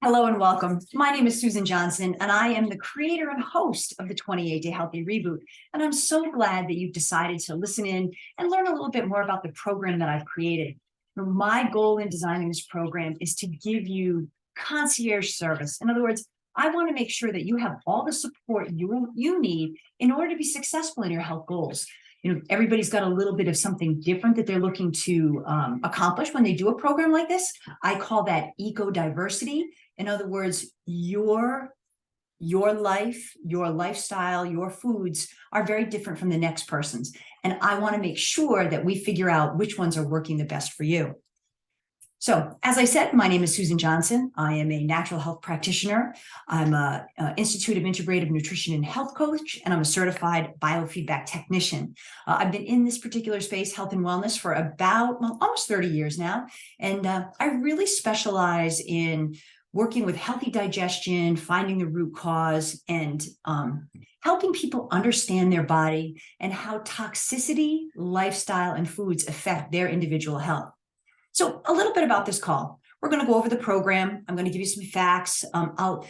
Hello and welcome. My name is Susan Johnson, and I am the creator and host of the 28-Day Healthy Reboot. And I'm so glad that you've decided to listen in and learn a little bit more about the program that I've created. My goal in designing this program is to give you concierge service. In other words, I want to make sure that you have all the support you need in order to be successful in your health goals. Everybody's got a little bit of something different that they're looking to accomplish when they do a program like this. I call that eco-diversity. In other words, your life, your lifestyle, your foods are very different from the next person's. And I want to make sure that we figure out which ones are working the best for you. So, as I said, my name is Susan Johnson. I am a natural health practitioner. I'm an Institute of Integrative Nutrition and Health coach, and I'm a certified biofeedback technician. I've been in this particular space, health and wellness, for about almost 30 years now. And I really specialize in working with healthy digestion, finding the root cause, and helping people understand their body and how toxicity, lifestyle, and foods affect their individual health. So a little bit about this call. We're going to go over the program. I'm going to give you some facts. I'll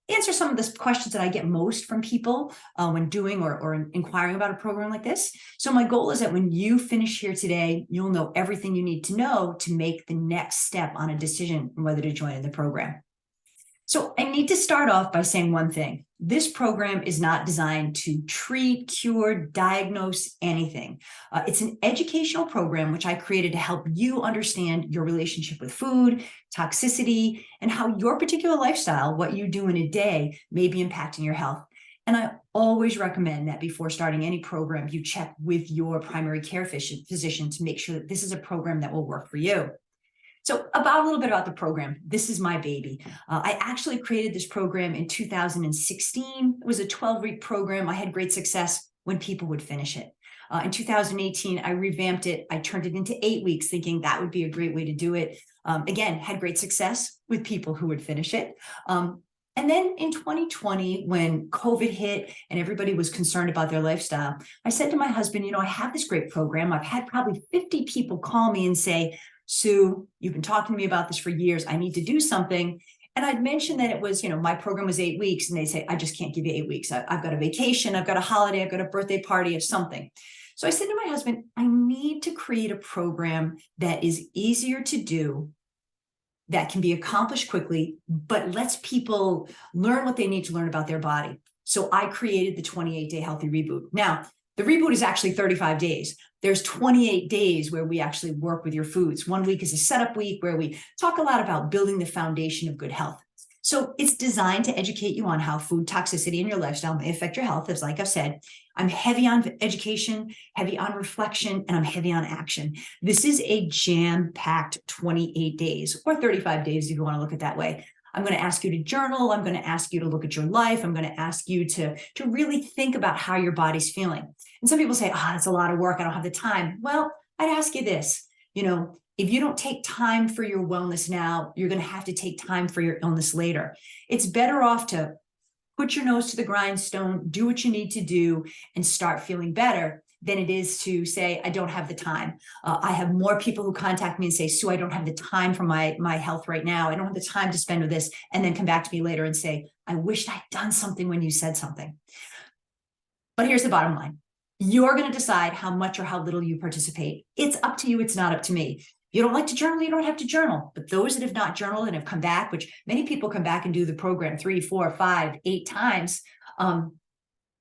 answer some of the questions that I get most from people when doing or inquiring about a program like this. So my goal is that when you finish here today, you'll know everything you need to know to make the next step on a decision on whether to join in the program. So I need to start off by saying one thing. This program is not designed to treat, cure, diagnose anything. It's an educational program which I created to help you understand your relationship with food, toxicity, and how your particular lifestyle, what you do in a day, may be impacting your health. And I always recommend that before starting any program, you check with your primary care physician to make sure that this is a program that will work for you. So a little bit about the program. This is my baby. I actually created this program in 2016. It was a 12-week program. I had great success when people would finish it. In 2018, I revamped it. I turned it into 8 weeks, thinking that would be a great way to do it. Again, had great success with people who would finish it. And then in 2020, when COVID hit and everybody was concerned about their lifestyle, I said to my husband, I have this great program. I've had probably 50 people call me and say, Sue, you've been talking to me about this for years. I need to do something. And I'd mentioned that it was, my program was 8 weeks. And they say, I just can't give you 8 weeks. I've got a vacation. I've got a holiday. I've got a birthday party or something. So I said to my husband, I need to create a program that is easier to do, that can be accomplished quickly, but lets people learn what they need to learn about their body. So I created the 28-Day Healthy Reboot. Now, the reboot is actually 35 days. There's 28 days where we actually work with your foods. 1 week is a setup week where we talk a lot about building the foundation of good health. So it's designed to educate you on how food toxicity in your lifestyle may affect your health. As like I've said, I'm heavy on education, heavy on reflection, and I'm heavy on action. This is a jam-packed 28 days or 35 days if you want to look at it that way. I'm going to ask you to journal. I'm going to ask you to look at your life. I'm going to ask you to really think about how your body's feeling. And some people say, that's a lot of work. I don't have the time. Well, I'd ask you this, if you don't take time for your wellness now, you're going to have to take time for your illness later. It's better off to put your nose to the grindstone, do what you need to do, and start feeling better than it is to say, I don't have the time. I have more people who contact me and say, Sue, I don't have the time for my health right now. I don't have the time to spend with this. And then come back to me later and say, I wished I'd done something when you said something. But here's the bottom line. You're going to decide how much or how little you participate. It's up to you. It's not up to me. If you don't like to journal, you don't have to journal. But those that have not journaled and have come back, which many people come back and do the program 3, 4, 5, 8 times,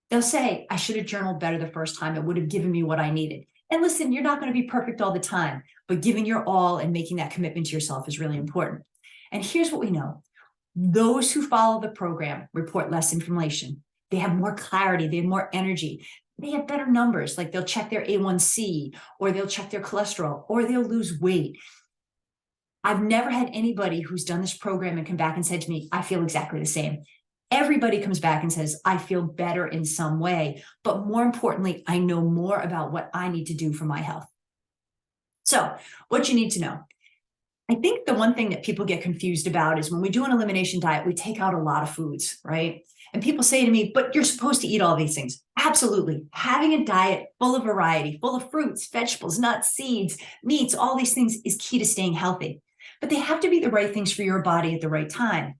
they'll say, I should have journaled better the first time. It would have given me what I needed. And listen, you're not going to be perfect all the time, but giving your all and making that commitment to yourself is really important. And here's what we know. Those who follow the program report less inflammation. They have more clarity. They have more energy. They have better numbers, like they'll check their A1C, or they'll check their cholesterol, or they'll lose weight. I've never had anybody who's done this program and come back and said to me, I feel exactly the same. Everybody comes back and says, I feel better in some way, but more importantly, I know more about what I need to do for my health. So what you need to know. I think the one thing that people get confused about is when we do an elimination diet, we take out a lot of foods, right? And people say to me, but you're supposed to eat all these things. Absolutely. Having a diet full of variety, full of fruits, vegetables, nuts, seeds, meats, all these things is key to staying healthy. but they have to be the right things for your body at the right time.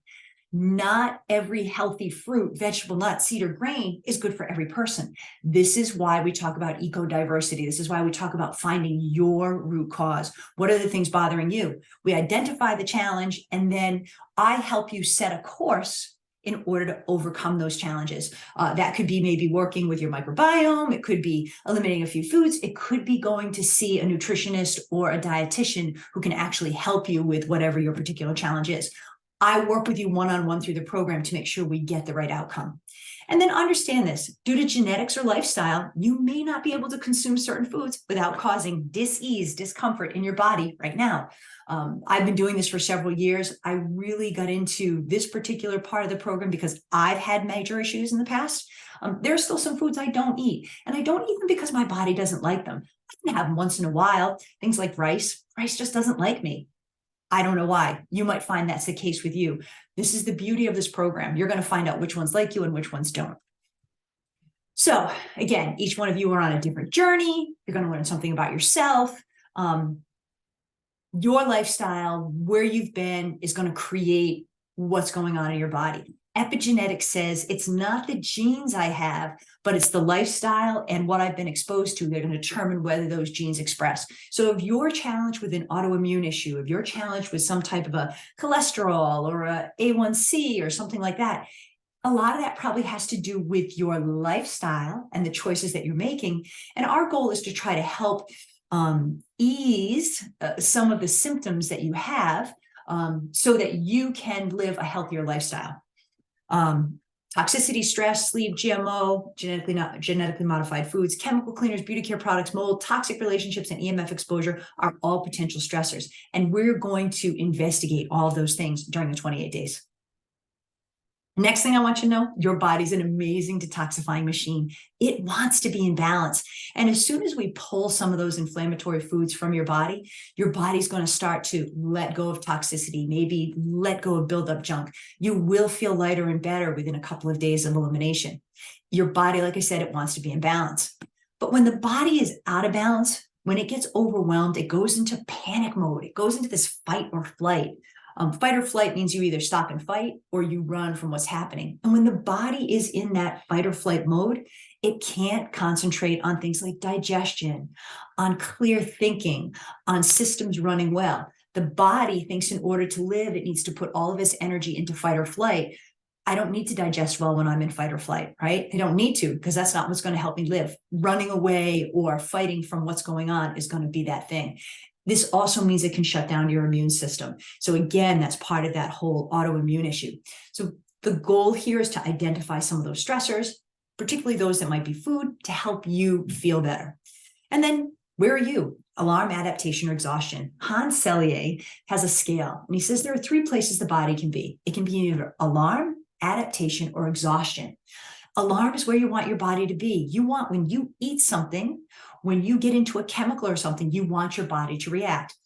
Not every healthy fruit, vegetable, nut, seed, or grain is good for every person. This is why we talk about eco-diversity. This is why we talk about finding your root cause. What are the things bothering you? We identify the challenge, and then I help you set a course in order to overcome those challenges. That could be maybe working with your microbiome. It could be eliminating a few foods. It could be going to see a nutritionist or a dietitian who can actually help you with whatever your particular challenge is. I work with you one-on-one through the program to make sure we get the right outcome. And then understand this, due to genetics or lifestyle, you may not be able to consume certain foods without causing dis-ease, discomfort in your body right now. I've been doing this for several years. I really got into this particular part of the program because I've had major issues in the past. There are still some foods I don't eat, and I don't eat them because my body doesn't like them. I can have them once in a while. Things like rice. Rice just doesn't like me. I don't know why. You might find that's the case with you. This is the beauty of this program. You're going to find out which ones like you and which ones don't. So again, each one of you are on a different journey. You're going to learn something about yourself. Your lifestyle, where you've been, is going to create what's going on in your body. Epigenetics says it's not the genes I have, but it's the lifestyle and what I've been exposed to. They're going to determine whether those genes express. So if you're challenged with an autoimmune issue, if you're challenged with some type of a cholesterol or a A1C or something like that, a lot of that probably has to do with your lifestyle and the choices that you're making. And our goal is to try to help ease some of the symptoms that you have so that you can live a healthier lifestyle. Toxicity, stress, sleep, GMO, genetically modified foods, chemical cleaners, beauty care products, mold, toxic relationships, and EMF exposure are all potential stressors. And we're going to investigate all of those things during the 28 days. Next thing I want you to know, your body's an amazing detoxifying machine. It wants to be in balance. And as soon as we pull some of those inflammatory foods from your body's going to start to let go of toxicity, maybe let go of buildup junk. You will feel lighter and better within a couple of days of elimination. Your body, like I said, it wants to be in balance. But when the body is out of balance, when it gets overwhelmed, it goes into panic mode. It goes into this fight or flight. Fight or flight means you either stop and fight or you run from what's happening. And when the body is in that fight or flight mode, it can't concentrate on things like digestion, on clear thinking, on systems running well. The body thinks in order to live, it needs to put all of its energy into fight or flight. I don't need to digest well when I'm in fight or flight, right? I don't need to, because that's not what's going to help me live. Running away or fighting from what's going on is going to be that thing. This also means it can shut down your immune system. So again, that's part of that whole autoimmune issue. So the goal here is to identify some of those stressors, particularly those that might be food, to help you feel better. And then where are you? Alarm, adaptation, or exhaustion. Hans Selye has a scale, and he says there are 3 places the body can be. It can be either alarm, adaptation, or exhaustion. Alarm is where you want your body to be. You want, when you eat something, when you get into a chemical or something, you want your body to react.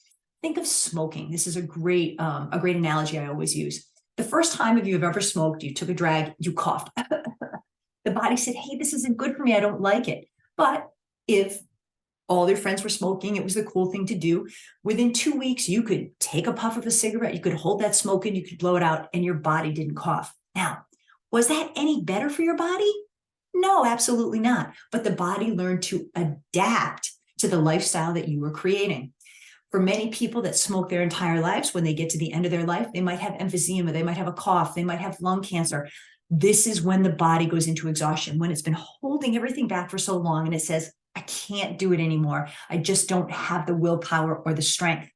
Think of smoking. This is a great analogy I always use. The first time if you've ever smoked, you took a drag, you coughed. The body said, hey, this isn't good for me. I don't like it. But if all their friends were smoking, it was the cool thing to do. Within 2 weeks, you could take a puff of a cigarette, you could hold that smoke in, you could blow it out, and your body didn't cough. Now, was that any better for your body? No, absolutely not. But the body learned to adapt to the lifestyle that you were creating. For many people that smoke their entire lives, when they get to the end of their life, they might have emphysema, they might have a cough, they might have lung cancer. This is when the body goes into exhaustion, when it's been holding everything back for so long and it says, I can't do it anymore. I just don't have the willpower or the strength.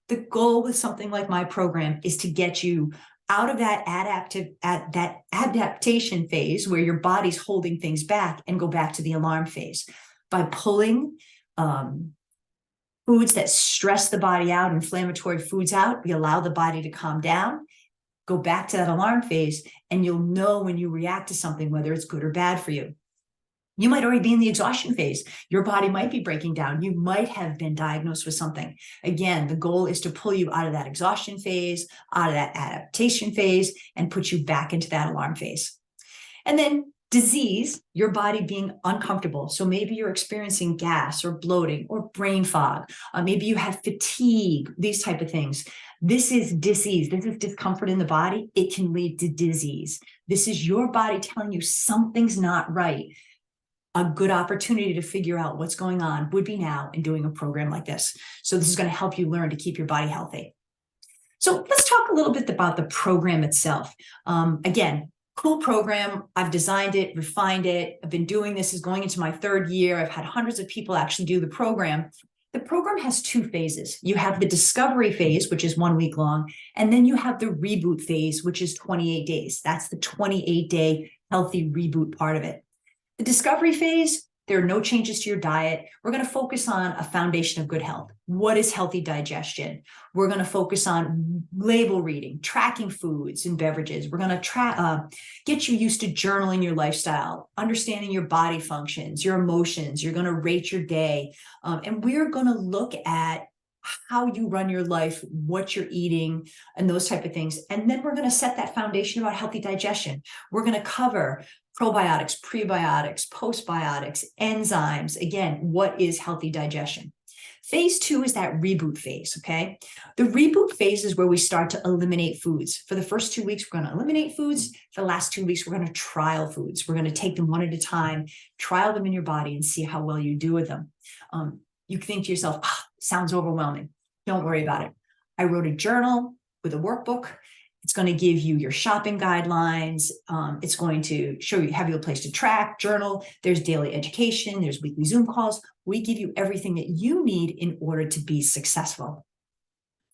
The goal with something like my program is to get you out of that adaptation phase where your body's holding things back and go back to the alarm phase by pulling foods that stress the body out, inflammatory foods out. We allow the body to calm down, go back to that alarm phase, and you'll know when you react to something, whether it's good or bad for you. You might already be in the exhaustion phase. Your body might be breaking down. You might have been diagnosed with something. Again, the goal is to pull you out of that exhaustion phase, out of that adaptation phase, and put you back into that alarm phase. And then Disease, your body being uncomfortable. So maybe you're experiencing gas or bloating or brain fog. Maybe you have fatigue, these type of things. This is disease. This is discomfort in the body. It can lead to disease. This is your body telling you something's not right. A good opportunity to figure out what's going on would be now in doing a program like this. So this is going to help you learn to keep your body healthy. So let's talk a little bit about the program itself. Again, cool program. I've designed it, refined it. I've been doing this, is going into my 3rd year. I've had hundreds of people actually do the program. The program has 2 phases. You have the discovery phase, which is 1 week long, and then you have the reboot phase, which is 28 days. That's the 28-day healthy reboot part of it. The discovery phase, there are no changes to your diet. We're going to focus on a foundation of good health. What is healthy digestion? We're going to focus on label reading, tracking foods and beverages. We're going to get you used to journaling your lifestyle, understanding your body functions, your emotions. You're going to rate your day. And we're going to look at how you run your life, what you're eating, and those type of things. And then we're going to set that foundation about healthy digestion. We're going to cover probiotics, prebiotics, postbiotics, enzymes. Again, what is healthy digestion? Phase 2 is that reboot phase, okay? The reboot phase is where we start to eliminate foods. For the first 2 weeks, we're going to eliminate foods. For the last 2 weeks, we're going to trial foods. We're going to take them one at a time, trial them in your body, and see how well you do with them. You think to yourself, sounds overwhelming. Don't worry about it. I wrote a journal with a workbook. It's going to give you your shopping guidelines. It's going to show you, have you a place to track, journal. There's daily education. There's weekly Zoom calls. We give you everything that you need in order to be successful.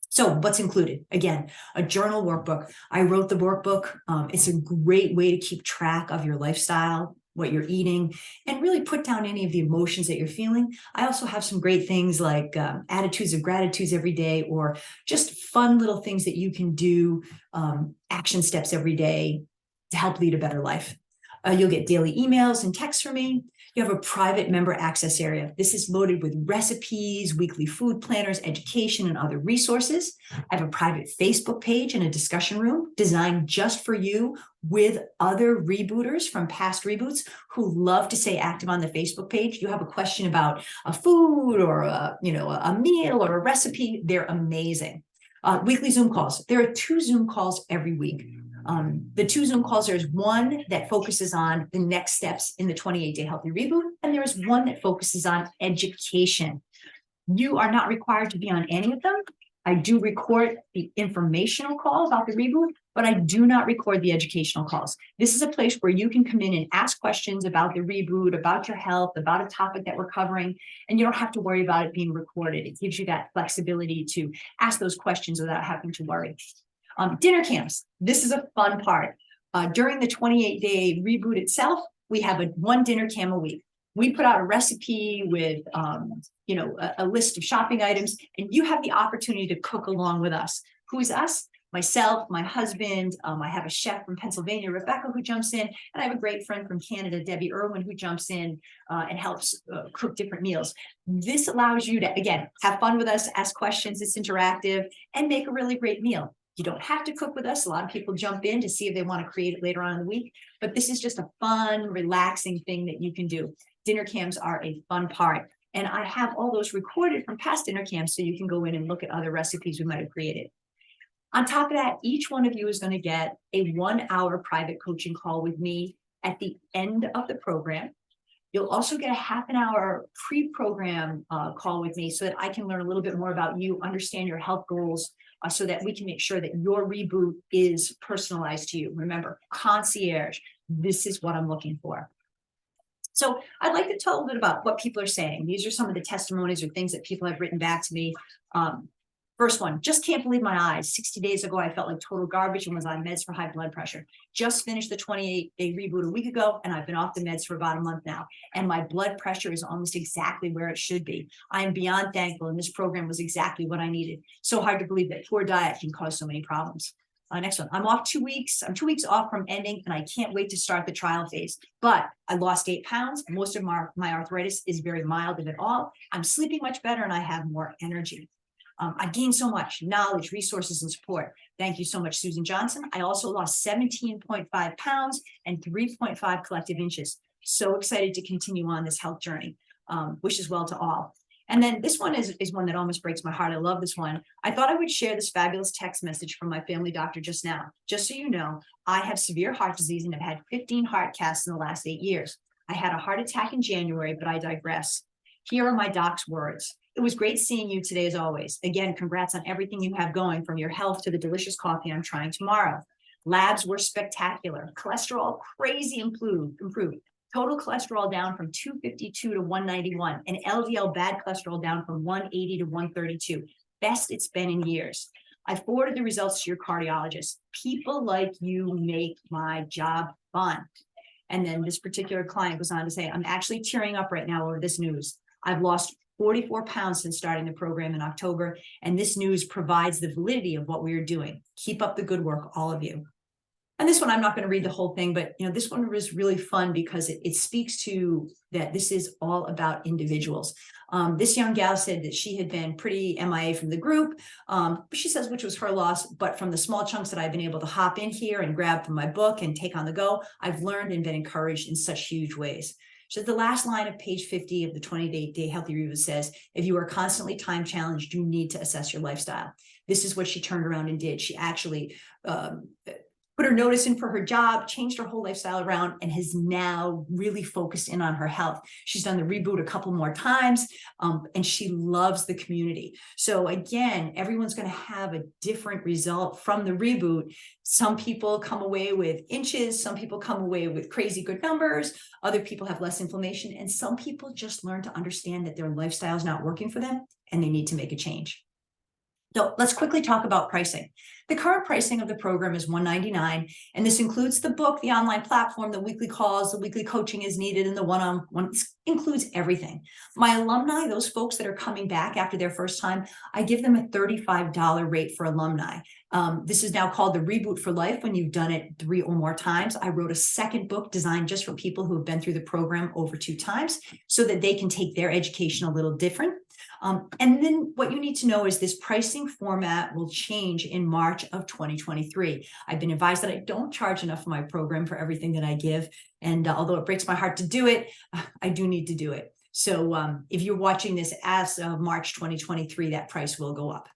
So what's included? Again, a journal workbook. I wrote the workbook. It's a great way to keep track of your lifestyle, what you're eating, and really put down any of the emotions that you're feeling. I also have some great things like attitudes of gratitude every day, or just fun little things that you can do, action steps every day to help lead a better life. You'll get daily emails and texts from me. You have a private member access area. This is loaded with recipes, weekly food planners, education, and other resources. I have a private Facebook page and a discussion room designed just for you, with other rebooters from past reboots who love to stay active on the Facebook page. You have a question about a food or a meal or a recipe, they're amazing. Weekly Zoom calls. There are 2 Zoom calls every week. The 2 Zoom calls, there's one that focuses on the next steps in the 28-day healthy reboot, and there is one that focuses on education. You are not required to be on any of them. I do record the informational call about the reboot, but I do not record the educational calls. This is a place where you can come in and ask questions about the reboot, about your health, about a topic that we're covering, and you don't have to worry about it being recorded. It gives you that flexibility to ask those questions without having to worry. Dinner camps. This is a fun part. During the 28-day reboot itself, we have one dinner camp a week. We put out a recipe with, a list of shopping items, and you have the opportunity to cook along with us. Who is us? Myself, my husband. I have a chef from Pennsylvania, Rebecca, who jumps in, and I have a great friend from Canada, Debbie Irwin, who jumps in and helps cook different meals. This allows you to, again, have fun with us, ask questions, it's interactive, and make a really great meal. You don't have to cook with us. A lot of people jump in to see if they want to create it later on in the week, but this is just a fun, relaxing thing that you can do. Dinner camps are a fun part. And I have all those recorded from past dinner camps, so you can go in and look at other recipes we might have created. On top of that, each one of you is going to get a 1-hour private coaching call with me at the end of the program. You'll also get a half-an-hour pre-program call with me so that I can learn a little bit more about you, understand your health goals, so that we can make sure that your reboot is personalized to you. Remember, concierge, this is what I'm looking for. So I'd like to tell a little bit about what people are saying. These are some of the testimonies or things that people have written back to me. First one, just can't believe my eyes. 60 days ago, I felt like total garbage and was on meds for high blood pressure. Just finished the 28-day reboot a week ago, and I've been off the meds for about a month now. And my blood pressure is almost exactly where it should be. I am beyond thankful, and this program was exactly what I needed. So hard to believe that poor diet can cause so many problems. Next one, I'm off 2 weeks. I'm 2 weeks off from ending, and I can't wait to start the trial phase. But I lost 8 pounds. Most of my arthritis is very mild, if at all. I'm sleeping much better, and I have more energy. I gained so much knowledge, resources, and support. Thank you so much, Susan Johnson. I also lost 17.5 pounds and 3.5 collective inches. So excited to continue on this health journey. Wishes well to all. And then this one is one that almost breaks my heart. I love this one. I thought I would share this fabulous text message from my family doctor just now. Just so you know, I have severe heart disease and have had 15 heart casts in the last 8 years. I had a heart attack in January, but I digress. Here are my doc's words. It was great seeing you today as always. Again, congrats on everything you have going, from your health to the delicious coffee I'm trying tomorrow. Labs were spectacular. Cholesterol crazy improved. Total cholesterol down from 252 to 191, and LDL bad cholesterol down from 180 to 132. Best it's been in years. I forwarded the results to your cardiologist. People like you make my job fun. And then this particular client goes on to say, I'm actually tearing up right now over this news. I've lost 44 pounds since starting the program in October, and this news provides the validity of what we are doing. Keep up the good work, all of you. And this one, I'm not going to read the whole thing, but this one was really fun because it speaks to that this is all about individuals. This young gal said that she had been pretty MIA from the group. She says, which was her loss, but from the small chunks that I've been able to hop in here and grab from my book and take on the go, I've learned and been encouraged in such huge ways. So the last line of page 50 of the 20-day Healthy Reboot says, if you are constantly time challenged, you need to assess your lifestyle. This is what she turned around and did. She actually put her notice in for her job, changed her whole lifestyle around, and has now really focused in on her health. She's done the reboot a couple more times, and she loves the community. So again, everyone's going to have a different result from the reboot. Some people come away with inches, some people come away with crazy good numbers, other people have less inflammation, and some people just learn to understand that their lifestyle is not working for them and they need to make a change. So let's quickly talk about pricing. The current pricing of the program is $199, and this includes the book, the online platform, the weekly calls, the weekly coaching is needed, and the one-on-one. Includes everything. My alumni, those folks that are coming back after their first time, I give them a $35 rate for alumni. This is now called the Reboot for Life when you've done it 3 or more times. I wrote a second book designed just for people who have been through the program over 2 times so that they can take their education a little different. And then what you need to know is this pricing format will change in March of 2023. I've been advised that I don't charge enough for my program for everything that I give. And although it breaks my heart to do it, I do need to do it. So if you're watching this as of March 2023, that price will go up.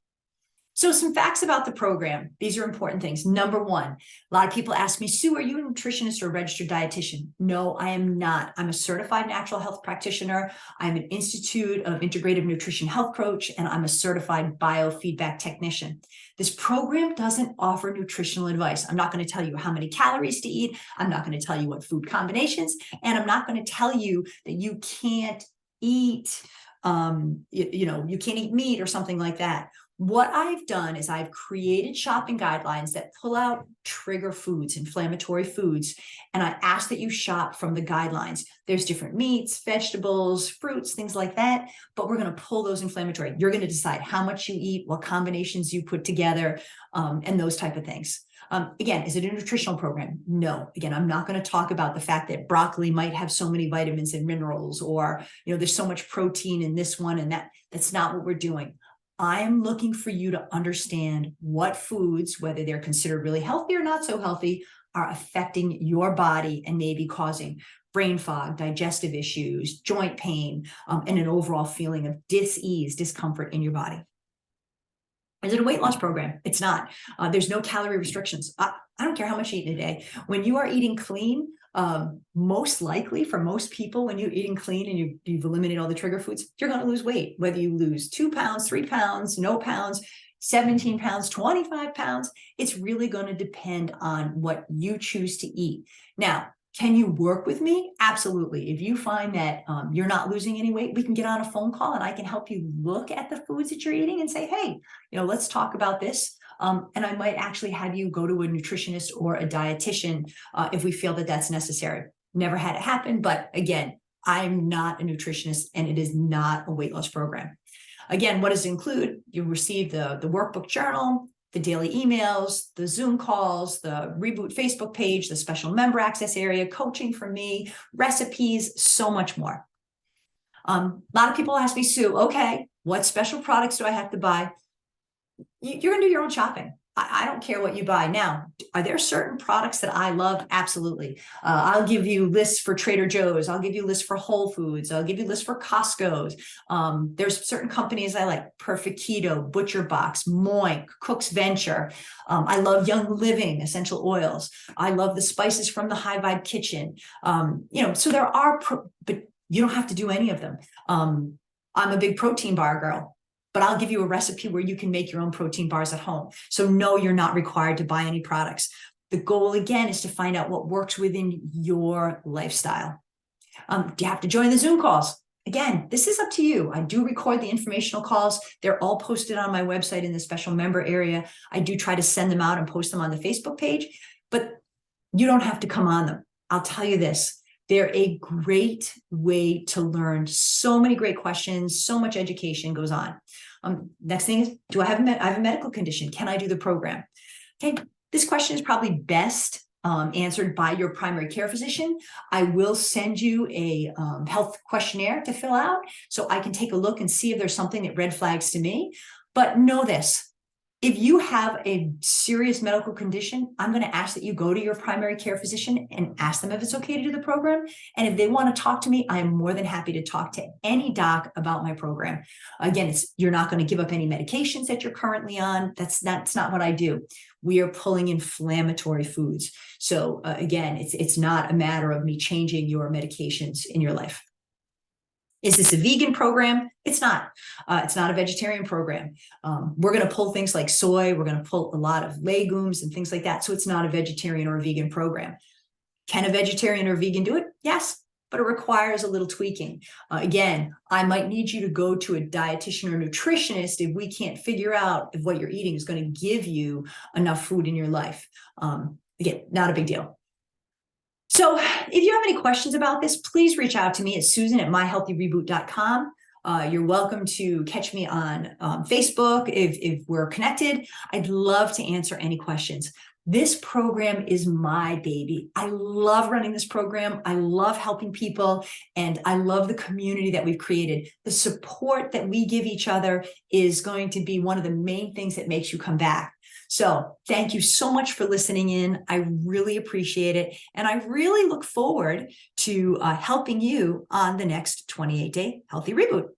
So some facts about the program. These are important things. Number 1, a lot of people ask me, Sue, are you a nutritionist or a registered dietitian? No, I am not. I'm a certified natural health practitioner. I'm an Institute of Integrative Nutrition health coach, and I'm a certified biofeedback technician. This program doesn't offer nutritional advice. I'm not going to tell you how many calories to eat. I'm not going to tell you what food combinations, and I'm not going to tell you that you can't eat, you can't eat meat or something like that. What I've done is I've created shopping guidelines that pull out trigger foods, inflammatory foods, and I ask that you shop from the guidelines. There's different meats, vegetables, fruits, things like that, but we're going to pull those inflammatory. You're going to decide how much you eat, what combinations you put together, and those type of things. Again, is it a nutritional program? No. Again, I'm not going to talk about the fact that broccoli might have so many vitamins and minerals, or there's so much protein in this one and that. That's not what we're doing. I am looking for you to understand what foods, whether they're considered really healthy or not so healthy, are affecting your body and maybe causing brain fog, digestive issues, joint pain, and an overall feeling of dis-ease, discomfort in your body. Is it a weight loss program? It's not. There's no calorie restrictions. I don't care how much you eat in a day. When you are eating clean, most likely for most people, when you're eating clean and you've eliminated all the trigger foods, you're going to lose weight, whether you lose 2 pounds, 3 pounds, no pounds, 17 pounds, 25 pounds. It's really going to depend on what you choose to eat. Now, can you work with me? Absolutely. If you find that you're not losing any weight, we can get on a phone call and I can help you look at the foods that you're eating and say, hey, let's talk about this. And I might actually have you go to a nutritionist or a dietitian if we feel that that's necessary. Never had it happen, but again, I'm not a nutritionist and it is not a weight loss program. Again, what does it include? You receive the workbook journal, the daily emails, the Zoom calls, the Reboot Facebook page, the special member access area, coaching from me, recipes, so much more. A lot of people ask me, Sue, okay, what special products do I have to buy? you're going to do your own shopping. I don't care what you buy. Now, are there certain products that I love? Absolutely. I'll give you lists for Trader Joe's. I'll give you lists for Whole Foods. I'll give you lists for Costco's. There's certain companies I like: Perfect Keto, Butcher Box, Moink, Cook's Venture. I love Young Living essential oils. I love the spices from the High Vibe Kitchen. So there are, but you don't have to do any of them. I'm a big protein bar girl, but I'll give you a recipe where you can make your own protein bars at home. So no, you're not required to buy any products. The goal, again, is to find out what works within your lifestyle. Do you have to join the Zoom calls? Again, this is up to you. I do record the informational calls. They're all posted on my website in the special member area. I do try to send them out and post them on the Facebook page, but you don't have to come on them. I'll tell you this. They're a great way to learn. So many great questions, so much education goes on. Next thing is, I have a medical condition? Can I do the program? Okay, this question is probably best answered by your primary care physician. I will send you a health questionnaire to fill out so I can take a look and see if there's something that red flags to me. But know this. If you have a serious medical condition, I'm going to ask that you go to your primary care physician and ask them if it's okay to do the program. And if they want to talk to me, I am more than happy to talk to any doc about my program. Again, you're not going to give up any medications that you're currently on. That's not what I do. We are pulling inflammatory foods. So again, it's not a matter of me changing your medications in your life. Is this a vegan program? It's not. It's not a vegetarian program. We're going to pull things like soy. We're going to pull a lot of legumes and things like that. So it's not a vegetarian or a vegan program. Can a vegetarian or vegan do it? Yes, but it requires a little tweaking. Again, I might need you to go to a dietitian or nutritionist if we can't figure out if what you're eating is going to give you enough food in your life. Again, not a big deal. So if you have any questions about this, please reach out to me at Susan@myhealthyreboot.com. You're welcome to catch me on Facebook if we're connected. I'd love to answer any questions. This program is my baby. I love running this program. I love helping people, and I love the community that we've created. The support that we give each other is going to be one of the main things that makes you come back. So thank you so much for listening in. I really appreciate it. And I really look forward to helping you on the next 28-day Healthy Reboot.